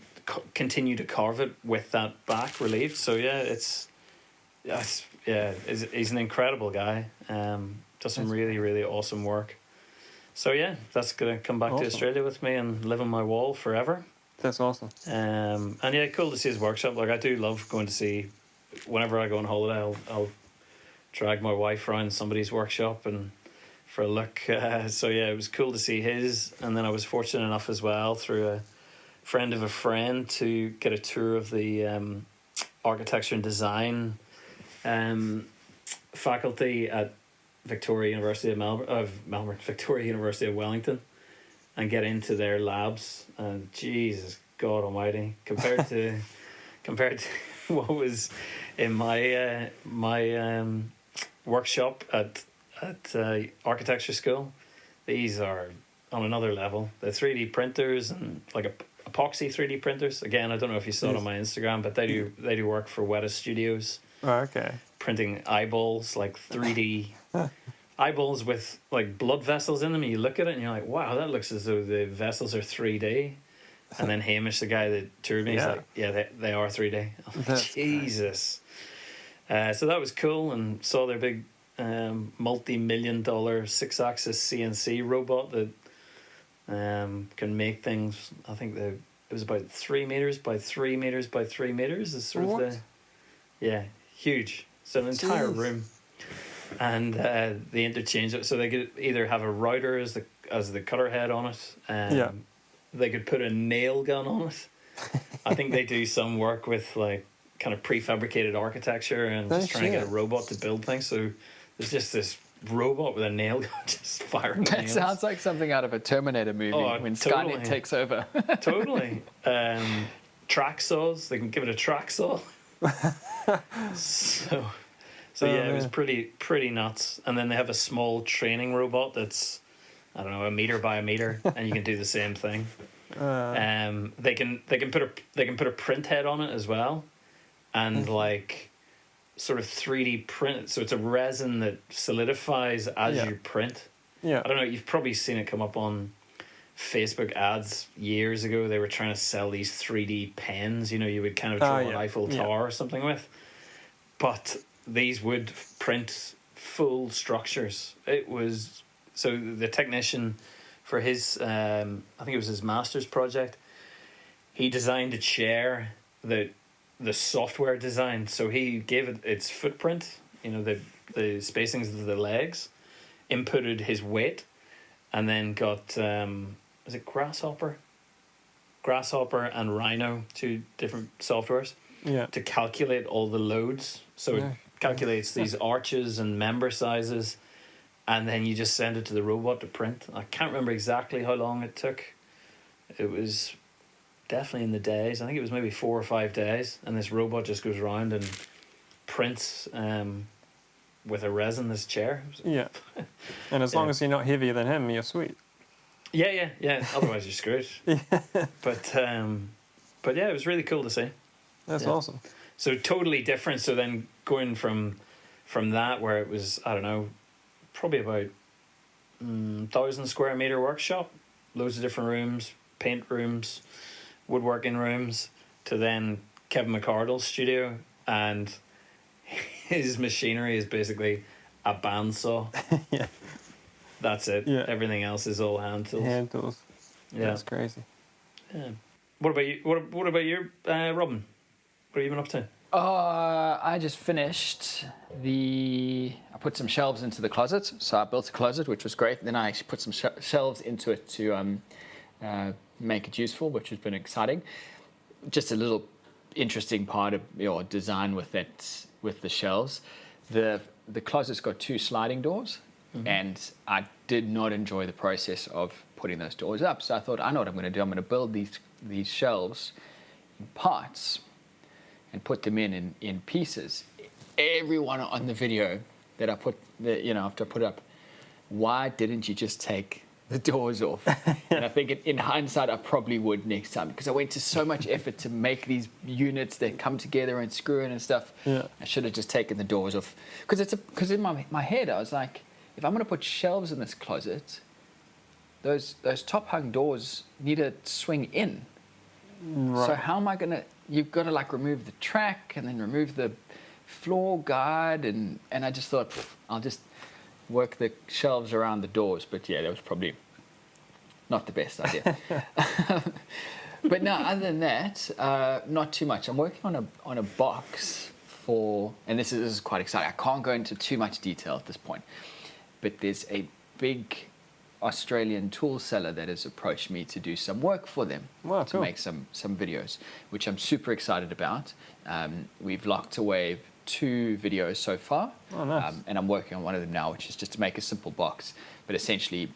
continue to carve it with that back relieved. So he's an incredible guy. Does some really, really awesome work. So that's gonna come back to Australia with me and live on my wall forever. That's awesome. And cool to see his workshop. I do love going to see. Whenever I go on holiday, I'll drag my wife around somebody's workshop and for a look. It was cool to see his. And then I was fortunate enough as well, through a friend of a friend, to get a tour of the architecture and design faculty at Victoria University Victoria University of Wellington, and get into their labs. And Jesus God Almighty, compared to what was in my workshop at architecture school, these are on another level. The 3D printers and epoxy 3D printers. Again, I don't know if you saw it on my Instagram, but they do work for Weta Studios. Oh, okay. Printing eyeballs, 3D eyeballs with blood vessels in them. And you look at it and you're like, wow, that looks as though the vessels are 3D. And then Hamish, the guy that toured me, he's like, yeah, they are 3D. I'm like, Jesus. So that was cool, and saw their big multi-million-dollar 6-axis CNC robot that can make things. I think it was about 3 meters by 3 meters by 3 meters. Is sort of huge. It's an entire room, and they interchange it, so they could either have a router as the cutter head on it. They could put a nail gun on it. I think they do some work with kind of prefabricated architecture and just trying to get a robot to build things. So there's just this robot with a nail gun just firing That nails. sounds like something out of a Terminator movie when totally. Skynet takes over. Totally. Track saws. They can give it a track saw. So yeah, it was pretty nuts. And then they have a small training robot that's, I don't know, 1 meter by 1 meter, and you can do the same thing. They can put a print head on it as well, and like sort of 3D print. So it's a resin that solidifies as you print. Yeah. I don't know. You've probably seen it come up on Facebook ads years ago. They were trying to sell these 3D pens. You know, you would kind of draw an Eiffel Tower or something with, but these would print full structures. It was so the technician for his I think it was his master's project, he designed a chair that the software designed. So he gave it its footprint, you know, the spacings of the legs, inputted his weight, and then got was it Grasshopper and Rhino, 2 different softwares, to calculate all the loads. So it calculates these arches and member sizes, and then you just send it to the robot to print. I can't remember exactly how long it took. It was definitely in the days. I think it was maybe 4 or 5 days, and this robot just goes around and prints with a resin this chair. Yeah. And as long as you're not heavier than him, you're sweet. Yeah. Otherwise you're screwed. But yeah, it was really cool to see. That's awesome. So totally different. So then going from that, where it was, I don't know, probably about 1,000 square meter workshop, loads of different rooms, paint rooms, woodworking rooms, to then Kevin McCardle's studio, and his machinery is basically a bandsaw. Yeah. That's it. Yeah. Everything else is all hand tools. Hand tools. Yeah. That's crazy. Yeah. What about you? What about you, Robin? What have you been up to? I just finished I put some shelves into the closet. So I built a closet, which was great. Then I actually put some shelves into it to make it useful, which has been exciting. Just a little interesting part of your design with the shelves. The closet's got 2 sliding doors, and I did not enjoy the process of putting those doors up. So I thought, I know what I'm going to do. I'm going to build these shelves in parts and put them in pieces. Everyone on the video that I put, after I put up, why didn't you just take the doors off? And I think in hindsight, I probably would next time, because I went to so much effort to make these units that come together and screw in and stuff. Yeah. I should have just taken the doors off. Because in my head, I was like, if I'm going to put shelves in this closet, those top hung doors need to swing in. Right. So how am I going to... You've got to remove the track and then remove the floor guard, and I just thought, I'll just work the shelves around the doors. But yeah, that was probably not the best idea. But no, other than that, not too much. I'm working on a box for, and this is quite exciting. I can't go into too much detail at this point, but there's a big Australian tool seller that has approached me to do some work for them. Wow, to cool. make some videos, which I'm super excited about. We've locked away 2 videos so far. Oh, nice. And I'm working on one of them now, which is just to make a simple box, but essentially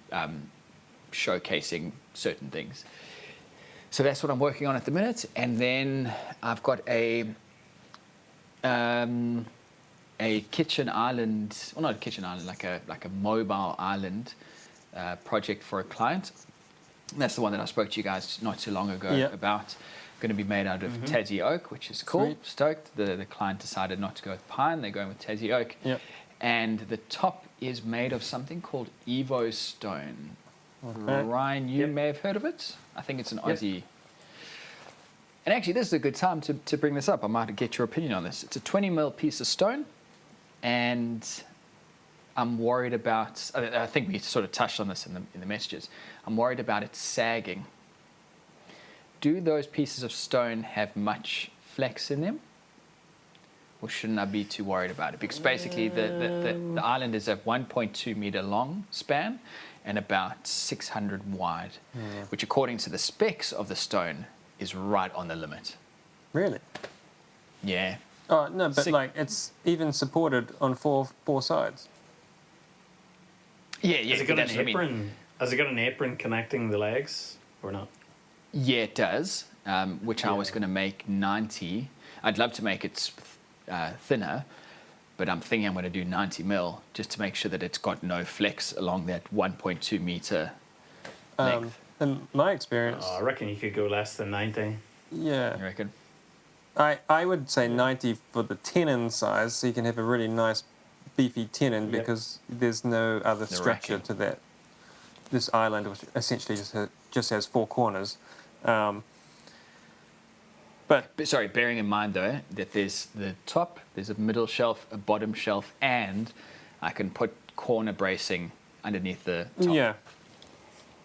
showcasing certain things. So that's what I'm working on at the minute. And then I've got a kitchen island, well, not a kitchen island, like a mobile island project for a client. And that's the one that I spoke to you guys not too long ago about. Going to be made out of Tassie oak, which is cool. Sweet. Stoked. The client decided not to go with pine. They're going with Tassie oak. Yep. And the top is made of something called Evo stone. Okay. Ryan, you may have heard of it. I think it's an Aussie. And actually, this is a good time to bring this up. I might get your opinion on this. It's a 20mm piece of stone, and I'm worried about, I think we sort of touched on this in the messages, I'm worried about it sagging. Do those pieces of stone have much flex in them? Or shouldn't I be too worried about it? Because basically the island is a 1.2 meter long span and about 600 wide, which according to the specs of the stone is right on the limit. Really? Yeah. Oh no, but Sick. like it's even supported on four sides. Yeah, Has it but got that's an what I mean. apron? Has it got an apron connecting the legs or not? Yeah, it does, which I was Yeah. going to make 90. I'd love to make it thinner, but I'm thinking I'm going to do 90 mil just to make sure that it's got no flex along that 1.2 meter length. In my experience, Oh, I reckon you could go less than 90. yeah, You reckon? I would say 90 for the tenon size, so you can have a really nice beefy tenon Yep. because there's no other The structure racking. to that. This island, which essentially just has four corners. But But sorry, bearing in mind though that there's the top, there's a middle shelf, a bottom shelf, and I can put corner bracing underneath the top. yeah,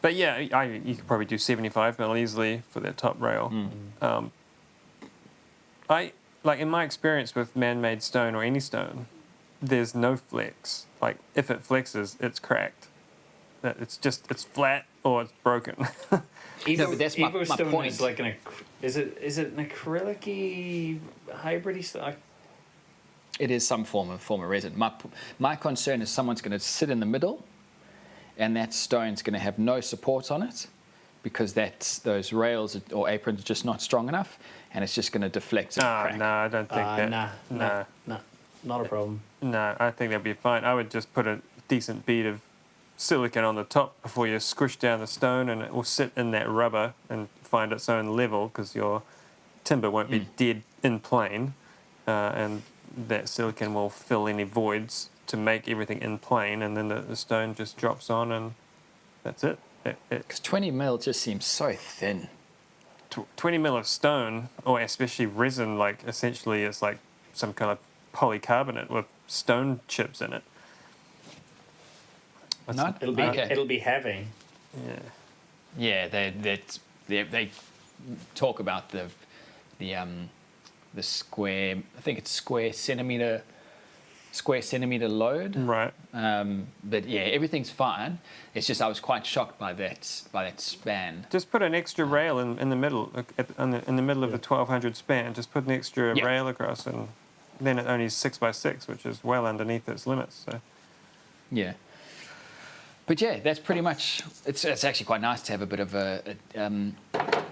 but yeah, you could probably do 75 mil easily for that top rail. I like in my experience with man-made stone or any stone, there's no flex. Like if it flexes, it's cracked. It's flat or it's broken. Evo, but that's my Stone point. is like is it an acrylic-y, hybrid-y stone? It is some form of resin. My concern is someone's going to sit in the middle, and that stone's going to have no support on it, because those rails or aprons are just not strong enough, and it's just going to deflect and crack. No, I don't think that. Nah, not a problem. No, I think that'd be fine. I would just put a decent bead of silicone on the top before you squish down the stone, and it will sit in that rubber and find its own level because your timber won't be dead in plane, and that silicone will fill any voids to make everything in plane, and then the stone just drops on, and that's it. Because 20 mil just seems so thin. 20 mil of stone, or especially resin, like essentially it's like some kind of polycarbonate with stone chips in it. No? It'll be Okay. it'll be heavy. Yeah. Yeah, they talk about the square. I think it's square centimeter load. Right. But yeah, everything's fine. It's just I was quite shocked by that span. Just put an extra rail in the middle, in the middle of the 1200 span. Just put an extra Yeah. rail across, and then it only is 6x6, which is well underneath its limits. So Yeah. But yeah, that's pretty much. It's actually quite nice to have a bit of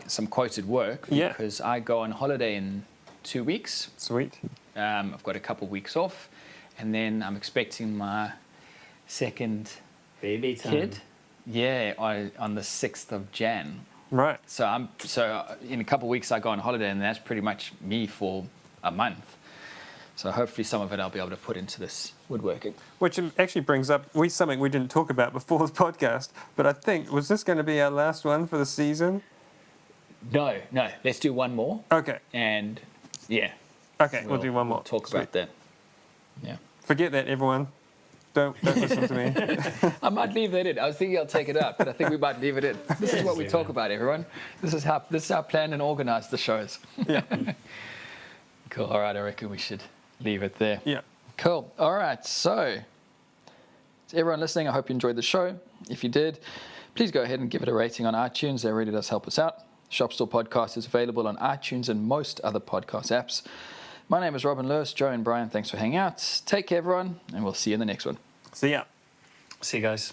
some quoted work, Yeah. because I go on holiday in 2 weeks. sweet. I've got a couple of weeks off, and then I'm expecting my second Baby time. kid. Yeah, on the 6th of Jan. Right. So in a couple of weeks I go on holiday, and that's pretty much me for a month. So hopefully some of it I'll be able to put into this woodworking. Which actually brings up something we didn't talk about before the podcast, but I think, was this going to be our last one for the season? No, let's do one more. Okay. And yeah. Okay, we'll do one more. We'll talk Sweet. about that. Yeah. Forget that, everyone. Don't listen to me. I might leave that in. I was thinking I'll take it out, but I think we might leave it in. This is what we talk about, everyone. This is how planned and organised the show is. Yeah. Cool. All right, I reckon we should leave it there. Yeah. Cool. All right. So, to everyone listening, I hope you enjoyed the show. If you did, please go ahead and give it a rating on iTunes. That really does help us out. Shop Stool Podcast is available on iTunes and most other podcast apps. My name is Robin Lewis. Joe and Brian, thanks for hanging out. Take care, everyone, and we'll see you in the next one. See ya. See you guys.